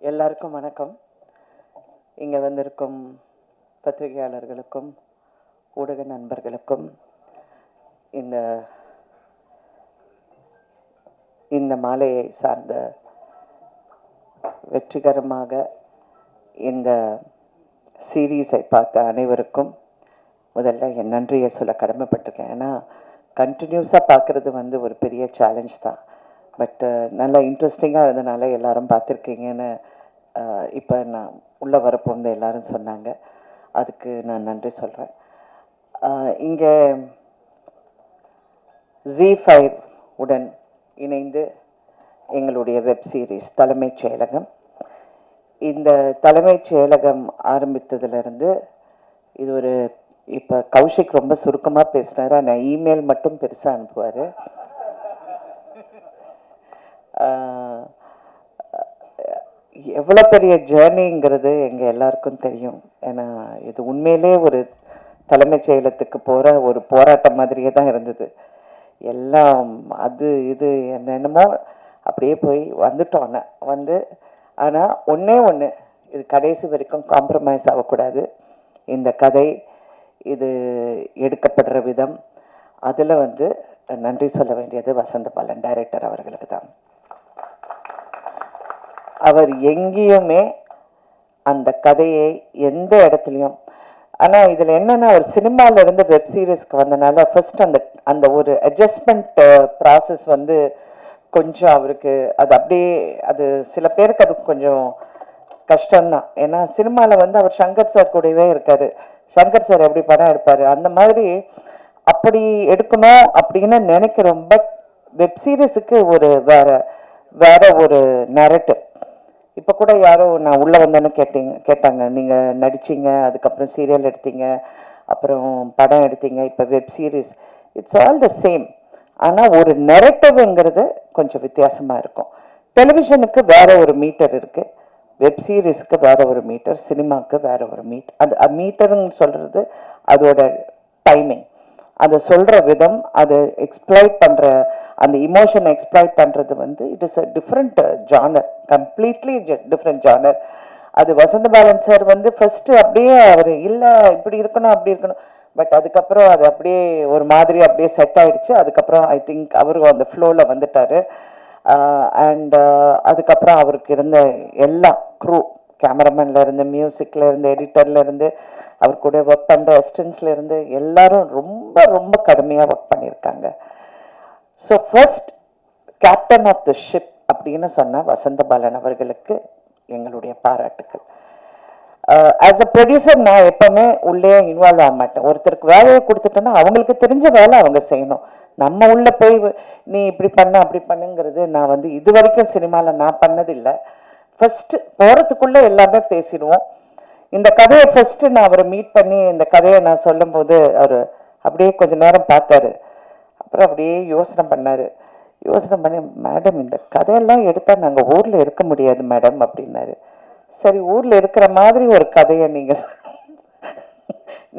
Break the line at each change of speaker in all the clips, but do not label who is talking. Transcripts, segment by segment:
எல்லாருக்கும் வணக்கம். இங்கே வந்திருக்கும் பத்திரிகையாளர்களுக்கும் ஊடக நண்பர்களுக்கும் இந்த இந்த மாலையை சார்ந்த வெற்றிகரமாக இந்த சீரீஸை பார்த்த அனைவருக்கும் முதல்ல என் நன்றியை சொல்ல கடமைப்பட்டிருக்கேன். ஏன்னா கண்டினியூஸாக பார்க்குறது வந்து ஒரு பெரிய சேலஞ்ச் தான். பட் நல்லா இன்ட்ரெஸ்டிங்காக இருந்தனால எல்லாரும் பார்த்துருக்கீங்கன்னு இப்போ நான் உள்ளே வரப்போந்து எல்லாரும் சொன்னாங்க. அதுக்கு நான் நன்றி சொல்கிறேன். இங்கே ZEE5 உடன் இணைந்து எங்களுடைய வெப் சீரிஸ் தலைமைச் செயலகம், இந்த தலைமைச் செயலகம் ஆரம்பித்ததுலேருந்து இது ஒரு இப்போ கௌஷிக் ரொம்ப சுருக்கமாக பேசினார். ஆனால் இமெயில் மட்டும் பெருசாக அனுப்புவார். எவ்வளோ பெரிய ஜேர்னிங்கிறது எங்கள் எல்லாருக்கும் தெரியும். ஏன்னா இது உண்மையிலே ஒரு தலைமைச் செயலகத்துக்கு போகிற ஒரு போராட்டம் மாதிரியே தான் இருந்தது. எல்லாம் அது இது என்னென்னமோ அப்படியே போய் வந்துட்டோன்னு வந்து, ஆனால் ஒன்றே ஒன்று, இது கடைசி வரைக்கும் காம்ப்ரமைஸ் ஆகக்கூடாது. இந்த கதை இது எடுக்கப்படுற விதம், அதில் வந்து நன்றி சொல்ல வேண்டியது வசந்த பாலன் டைரக்டர் அவர்களுக்கு தான். அவர் எங்கேயுமே அந்த கதையை எந்த இடத்துலையும், ஆனால் இதில் என்னென்னா ஒரு சினிமாவிலேருந்து வெப் சீரிஸ்க்கு வந்தனால ஃபர்ஸ்ட் அந்த அந்த ஒரு அட்ஜஸ்ட்மெண்ட் ப்ராசஸ் வந்து கொஞ்சம் அவருக்கு அது அப்படியே அது சில பேருக்கு அது கொஞ்சம் கஷ்டம்தான். ஏன்னா சினிமாவில் வந்து அவர் சங்கர் சார் கூடவே இருக்கார். சங்கர் சார் எப்படி படம் எடுப்பார் அந்த மாதிரி அப்படி எடுக்கணும் அப்படின்னு நினைக்கிறோம். பட் வெப் சீரிஸுக்கு ஒரு வேற ஒரு நரேட்டிவ். இப்போ கூட யாரோ நான் உள்ளே வந்தோன்னு கேட்டாங்க, நீங்கள் நடிச்சிங்க, அதுக்கப்புறம் சீரியல் எடுத்தீங்க, அப்புறம் படம் எடுத்தீங்க, இப்போ web series, it's all the same. ஆனால் ஒரு நெரேட்டிவ்ங்கிறது கொஞ்சம் வித்தியாசமாக இருக்கும். டெலிவிஷனுக்கு வேற ஒரு மீட்டர் இருக்குது, வெப் சீரிஸ்க்கு வேற ஒரு மீட்டர், சினிமாவுக்கு வேற ஒரு மீட்டர். அது மீட்டருன்னு சொல்கிறது அதோட டைமிங், அதை சொல்கிற விதம், அதை எக்ஸ்ப்ளாய்ட் பண்ணுற அந்த இமோஷனை எக்ஸ்ப்ளாய்ட் பண்ணுறது வந்து it is a different genre, completely different genre. அது வசந்த பாலன் சார் வந்து ஃபஸ்ட்டு அப்படியே அவர் இல்லை இப்படி இருக்கணும் அப்படி இருக்கணும், பட் அதுக்கப்புறம் அது அப்படியே ஒரு மாதிரி அப்படியே செட் ஆகிடுச்சு. அதுக்கப்புறம் ஐ திங்க் அவரும் அந்த ஃப்ளோவில் வந்துட்டார். அண்ட் அதுக்கப்புறம் அவருக்கு இருந்த எல்லா க்ரூ, கேமராமேன்லேருந்து, மியூசிக்லேருந்து, எடிட்டர்லேருந்து, அவர் கூட ஒர்க் பண்ணுற அசிஸ்டன்ஸ்லேருந்து எல்லாரும் ரொம்ப ரொம்ப கடுமையாக ஒர்க் பண்ணியிருக்காங்க. So first captain of the ship அப்படின்னு சொன்னால் வசந்த பாலன் அவர்களுக்கு எங்களுடைய பாராட்டுக்கள். ஆஸ் அ ப்ரொடியூசர் நான் எப்பவுமே உள்ளே இன்வால்வ் ஆக மாட்டேன். ஒருத்தருக்கு வேலையை கொடுத்துட்டேன்னா அவங்களுக்கு தெரிஞ்ச வேலை அவங்க செய்யணும். நம்ம உள்ள போய் நீ இப்படி பண்ண அப்படி பண்ணுங்கிறது நான் வந்து இது வரைக்கும் சினிமாவில் நான் பண்ணதில்லை. ஃபஸ்ட்டு போகிறதுக்குள்ளே எல்லாமே பேசிடுவோம். இந்த கதையை ஃபஸ்ட்டு நான் அவரை மீட் பண்ணி இந்த கதையை நான் சொல்லும்போது அவர் அப்படியே கொஞ்சம் நேரம் பார்த்தாரு. அப்புறம் அப்படியே யோசனை பண்ணார். யோசனை பண்ணி, மேடம் இந்த கதையெல்லாம் எடுத்தால் நாங்கள் ஊரில் இருக்க முடியாது மேடம் அப்படின்னாரு. சரி, ஊரில் இருக்கிற மாதிரி ஒரு கதையை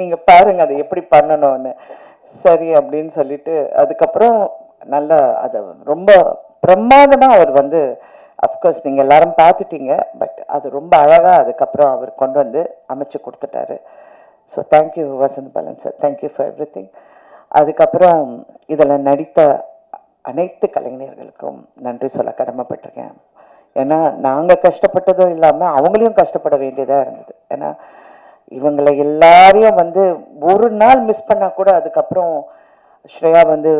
நீங்கள் பாருங்க அதை எப்படி பண்ணணும்னு. சரி அப்படின்னு சொல்லிட்டு அதுக்கப்புறம் நல்லா அதை ரொம்ப பிரமாதமாக அவர் வந்து, அஃப்கோர்ஸ் நீங்கள் எல்லாரும் பார்த்துட்டீங்க, பட் அது ரொம்ப அழகாக அதுக்கப்புறம் அவர் கொண்டு வந்து அமைச்சு கொடுத்துட்டாரு. So thank you Vasanth Balan sir, thank you for every thing. அதுக்கப்புறம் இதில் நடித்த அனைத்து கலைஞர்களுக்கும் நன்றி சொல்ல கடமைப்பட்டிருக்கேன். ஏன்னா நாங்கள் கஷ்டப்பட்டதும் இல்லாமல் அவங்களையும் கஷ்டப்பட வேண்டியதாக இருந்தது. ஏன்னா இவங்களை எல்லாரையும் வந்து ஒரு நாள் மிஸ் பண்ணால் கூட அதுக்கப்புறம் ஸ்ரேயா வந்து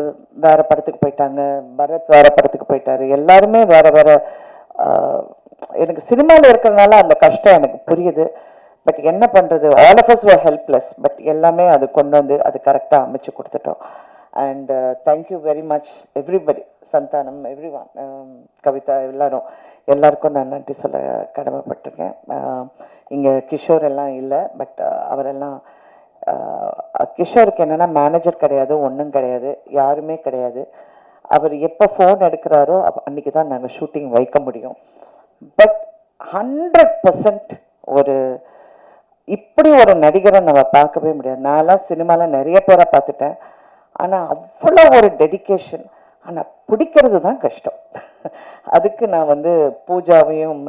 வேறு படத்துக்கு போயிட்டாங்க, பரத் வேறு படத்துக்கு போயிட்டாரு, எல்லாருமே வேறு வேறு. எனக்கு சினிமாவில் இருக்கிறதுனால அந்த கஷ்டம் எனக்கு புரியுது. பட் என்ன பண்ணுறது, all of us are helpless. But எல்லாமே அது கொண்டு வந்து அது கரெக்டாக அமைச்சு கொடுத்துட்டோம். And thank you very much everybody, Santhanam, everyone, Kavitha, எல்லாருக்கும் நான் நன்றி சொல்ல கடமைப்பட்டிருக்கேன். இங்கே கிஷோர் எல்லாம் இல்லை, பட் அவரெல்லாம் கிஷோருக்கு என்னென்னா மேனேஜர் கிடையாது, ஒன்றும் கிடையாது, யாருமே கிடையாது. அவர் எப்போ ஃபோன் எடுக்கிறாரோ அன்றைக்கி தான் நாங்கள் ஷூட்டிங் வைக்க முடியும். பட் 100% ஒரு இப்படி ஒரு நடிகரை நம்ம பார்க்கவே முடியாது. நான்லாம் சினிமாவில் நிறைய பேரை பார்த்துட்டேன், ஆனால் அவ்வளோ ஒரு டெடிக்கேஷன், ஆனால் பிடிக்கிறது தான் கஷ்டம். அதுக்கு நான் வந்து பூஜாவையும்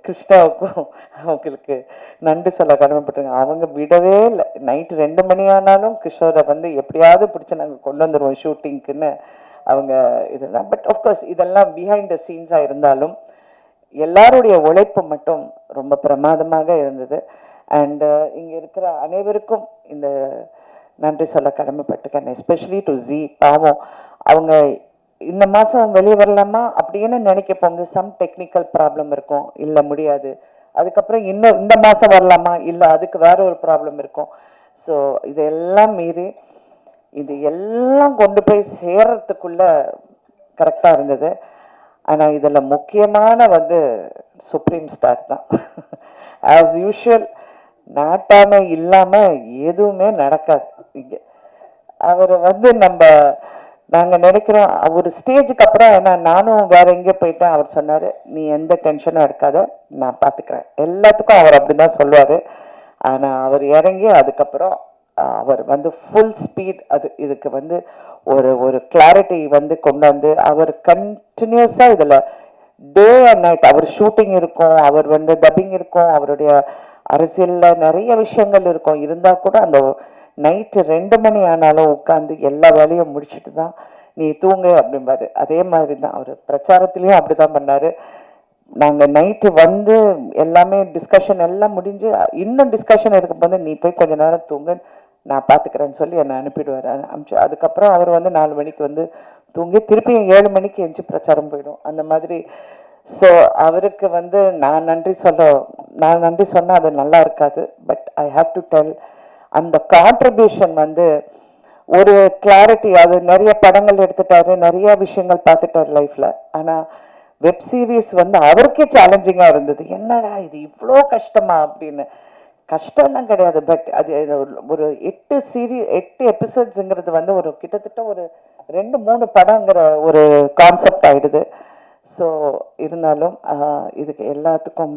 கிருஷ்ணாவுக்கும் அவங்களுக்கு நன்றி சொல்ல கடமைப்பட்டிருக்கேன். அவங்க விடவே இல்லை. நைட்டு 2 மணி ஆனாலும் கிஷோரை வந்து எப்படியாவது பிடிச்சி நாங்கள் கொண்டு வந்துடுவோம் ஷூட்டிங்க்குன்னு அவங்க இதெல்லாம். பட் ஆஃப்கோர்ஸ் இதெல்லாம் பிஹைண்ட் த சீன்ஸாக இருந்தாலும் எல்லாருடைய உழைப்பு மட்டும் ரொம்ப பிரமாதமாக இருந்தது. அண்டு இங்கே இருக்கிற அனைவருக்கும் இந்த நன்றி சொல்ல கடமைப்பட்டிருக்கேன். Especially to G. பாவம் அவங்க இந்த மாதம் வெளியே வரலாமா அப்படின்னு நினைக்க போங்க. சம் டெக்னிக்கல் ப்ராப்ளம் இருக்கும், இல்லை முடியாது. அதுக்கப்புறம் இன்னும் இந்த மாதம் வரலாமா, இல்லை அதுக்கு வேற ஒரு ப்ராப்ளம் இருக்கும். ஸோ இதெல்லாம் மீறி இது எல்லாம் கொண்டு போய் சேர்றதுக்குள்ள கரெக்டாக இருந்தது. ஆனால் இதில் முக்கியமான வந்து சுப்ரீம் ஸ்டார் தான். ஆஸ் யூஷுவல் நாட்டாமை இல்லாமல் எதுவுமே நடக்காது இங்கே. அவர் வந்து நாங்கள் நினைக்கிறோம் ஒரு ஸ்டேஜுக்கு அப்புறம், ஏன்னா நானும் வேற எங்கேயோ போயிட்டேன், அவர் சொன்னார் நீ எந்த டென்ஷனும் எடுக்காத, நான் பார்த்துக்கிறேன். எல்லாத்துக்கும் அவர் அப்படி தான் சொல்லுவார். ஆனால் அவர் இறங்கி அதுக்கப்புறம் அவர் வந்து ஃபுல் ஸ்பீட் இதுக்கு வந்து ஒரு கிளாரிட்டி வந்து கொண்டு வந்து அவர் கண்டினியூஸாக இதில் டே அண்ட் நைட் அவர் ஷூட்டிங் இருக்கும், அவர் வந்து டப்பிங் இருக்கும், அவருடைய அரசியலில் நிறைய விஷயங்கள் இருக்கும். இருந்தால் கூட அந்த நைட்டு 2 மணி ஆனாலும் உட்காந்து எல்லா வேலையும் முடிச்சுட்டு தான் நீ தூங்கு அப்படிம்பாரு. அதே மாதிரி தான் அவர் பிரச்சாரத்துலேயும் அப்படி தான் பண்ணார். நாங்கள் நைட்டு வந்து எல்லாமே டிஸ்கஷன் எல்லாம் முடிஞ்சு இன்னும் டிஸ்கஷன் இருக்கும்போது நீ போய் கொஞ்ச நேரம் தூங்கு, நான் பார்த்துக்கிறேன்னு சொல்லி என்னை அனுப்பிடுவார். அதுக்கப்புறம் அவர் வந்து 4 மணிக்கு வந்து தூங்கி திருப்பியும் 7 மணிக்கு எஞ்சி பிரச்சாரம் போயிடும் அந்த மாதிரி. ஸோ அவருக்கு வந்து நான் நன்றி சொன்னால் அது நல்லா இருக்காது. But I have to tell, அந்த கான்ட்ரிபியூஷன் வந்து ஒரு கிளாரிட்டி. அது நிறைய படங்கள் எடுத்துட்டாரு, நிறைய விஷயங்கள் பார்த்துட்டார் லைஃப்பில். ஆனால் வெப் சீரிஸ் வந்து அவருக்கே சேலஞ்சிங்காக இருந்தது. என்னடா இது இவ்வளோ கஷ்டமா அப்படின்னு. கஷ்டம்லாம் கிடையாது. பட் அது ஒரு 8 எபிசோட்ஸுங்கிறது வந்து ஒரு கிட்டத்தட்ட ஒரு 2-3 படங்கிற ஒரு கான்செப்ட் ஆகிடுது. ஸோ இருந்தாலும் இதுக்கு எல்லாத்துக்கும்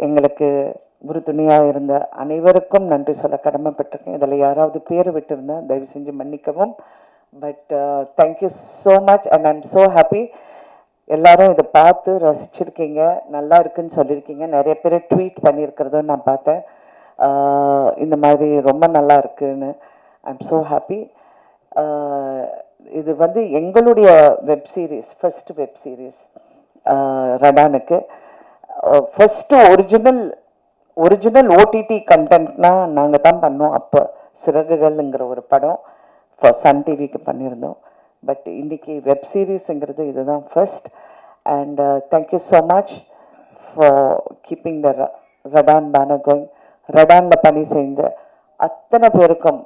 எங்களுக்கு உறுதுணையாக இருந்த அனைவருக்கும் நன்றி சொல்ல கடமைப்பட்டிருக்கேன். இதில் யாராவது பேர் விட்டுருந்தேன் தயவு செஞ்சு மன்னிக்கவும். But thank you so much and I'm so happy. எல்லாரும் இதை பார்த்து ரசிச்சிருக்கீங்க, நல்லா இருக்குன்னு சொல்லியிருக்கீங்க. நிறைய பேர் ட்வீட் பண்ணியிருக்கிறதும் நான் பார்த்தேன். இந்த மாதிரி ரொம்ப நல்லா இருக்குன்னு. I'm so happy. இது வந்து எங்களுடைய web series, first web series ரடானுக்கு. ஃபர்ஸ்ட்டு ஒரிஜினல் ஓடிடி கண்டென்ட்னா நாங்கள் தான் பண்ணோம். அப்போ சிறகுகள்ங்கிற ஒரு படம் சன் டிவிக்கு பண்ணியிருந்தோம். பட் இன்னைக்கு வெப் சீரிஸுங்கிறது இதுதான் first. And thank you so much for keeping the Radaan banner going. ரடானில் பணி செஞ்ச அத்தனை பேருக்கும்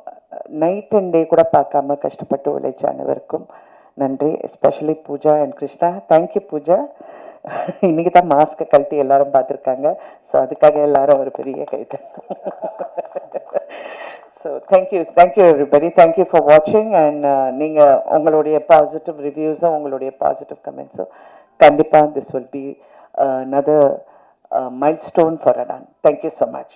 நைட் அண்ட் டே கூட பார்க்காம கஷ்டப்பட்டு உழைச்ச அனைவருக்கும் நன்றி. Especially Pooja and Krishna. Thank you Pooja. இன்னைக்கு தான் மாஸ்கை கழட்டி எல்லாரும் பார்த்துருக்காங்க. ஸோ அதுக்காக எல்லாரும் ஒரு பெரிய கைது. So thank you everybody. Thank you for வாட்சிங். அண்ட் நீங்கள் உங்களுடைய பாசிட்டிவ் ரிவ்யூஸும் உங்களுடைய பாசிட்டிவ் கமெண்ட்ஸும் கண்டிப்பாக this will be another milestone for Radan. Thank you so much.